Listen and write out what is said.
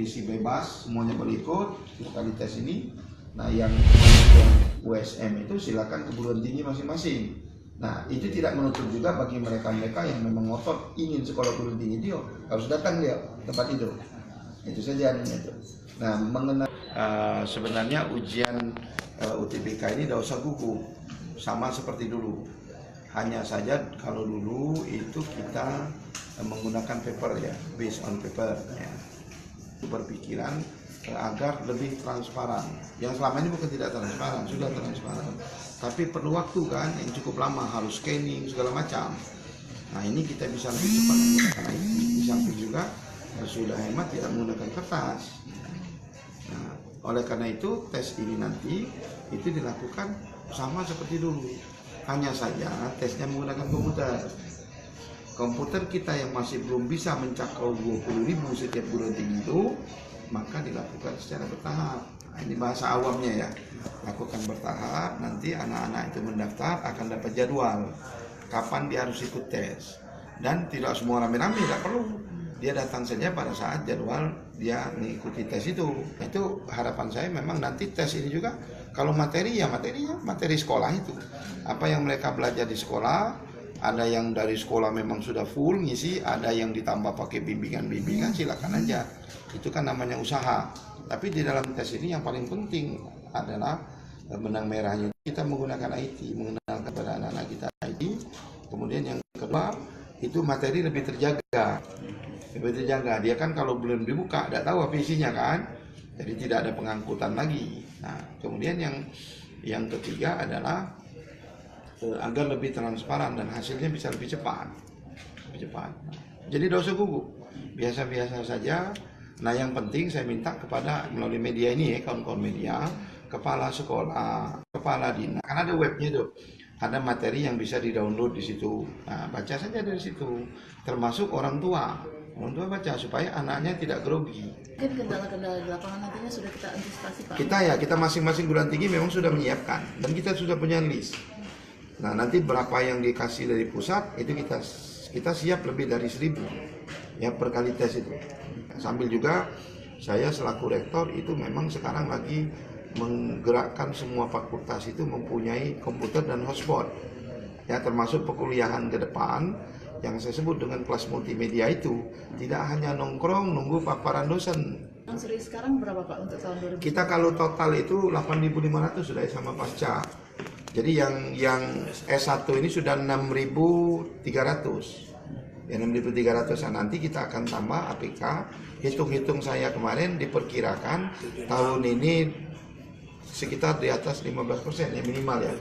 nutrisi bebas, semuanya boleh ikut kali tes ini. Nah yang USM itu silakan keguruan tinggi masing-masing. Nah itu tidak menutup juga bagi mereka-mereka yang memang ngotot ingin sekolah perguruan tinggi dia harus datang dia tempat itu saja itu. Nah mengenai sebenarnya ujian UTBK ini tidak usah gugup, sama seperti dulu. Hanya saja kalau dulu itu kita menggunakan paper ya, based on paper ya. Berpikiran agar lebih transparan. Yang selama ini bukan tidak transparan, sudah transparan. Tapi perlu waktu kan yang cukup lama, harus scanning segala macam. Nah ini kita bisa lebih cepat menggunakan IT. Di samping juga sudah hemat tidak menggunakan kertas. Nah, oleh karena itu tes ini nanti itu dilakukan sama seperti dulu. Hanya saja tesnya menggunakan komputer. Komputer kita yang masih belum bisa mencakup 20.000 setiap perguruan tinggi itu, maka dilakukan secara bertahap. Nah, ini bahasa awamnya ya, lakukan bertahap. Nanti anak-anak itu mendaftar akan dapat jadwal kapan dia harus ikut tes, dan tidak semua rame-rame, tidak perlu. Dia datang saja pada saat jadwal dia mengikuti tes itu. Itu harapan saya memang nanti tes ini juga kalau materi ya materi sekolah itu. Apa yang mereka belajar di sekolah, ada yang dari sekolah memang sudah full ngisi, ada yang ditambah pakai bimbingan-bimbingan, silakan aja. Itu kan namanya usaha. Tapi di dalam tes ini yang paling penting adalah benang merahnya kita menggunakan IT, mengenalkan kepada anak-anak kita IT. Kemudian yang kedua itu materi lebih terjaga. Dia kan kalau belum dibuka tidak tahu apa isinya kan, jadi tidak ada pengangkutan lagi. Nah kemudian yang ketiga adalah agar lebih transparan dan hasilnya bisa lebih cepat. Jadi tidak usah gugup, biasa-biasa saja. Nah yang penting saya minta kepada melalui media ini ya, kawan-kawan media, kepala sekolah, kepala dinas, kan ada webnya tuh, ada materi yang bisa di-download di situ. Nah, baca saja dari situ, termasuk orang tua baca supaya anaknya tidak grogi. Mungkin kendala-kendala di lapangan nantinya sudah kita antisipasi Pak? Kita masing-masing perguruan tinggi memang sudah menyiapkan dan kita sudah punya list. Nah nanti berapa yang dikasih dari pusat itu kita siap lebih dari 1.000 ya per kali tes itu. Sambil juga saya selaku rektor itu memang sekarang lagi menggerakkan semua fakultas itu mempunyai komputer dan hotspot ya, termasuk perkuliahan ke depan yang saya sebut dengan kelas multimedia itu tidak hanya nongkrong nunggu paparan dosen. Serius sekarang berapa Pak untuk tahun 2020? Kita kalau total itu 8.500 sudah sama pasca. Jadi yang S1 ini sudah 6.300. Ya 6.300, nanti kita akan tambah APK. Hitung-hitung saya kemarin diperkirakan tahun ini sekitar di atas 15% ya minimal ya.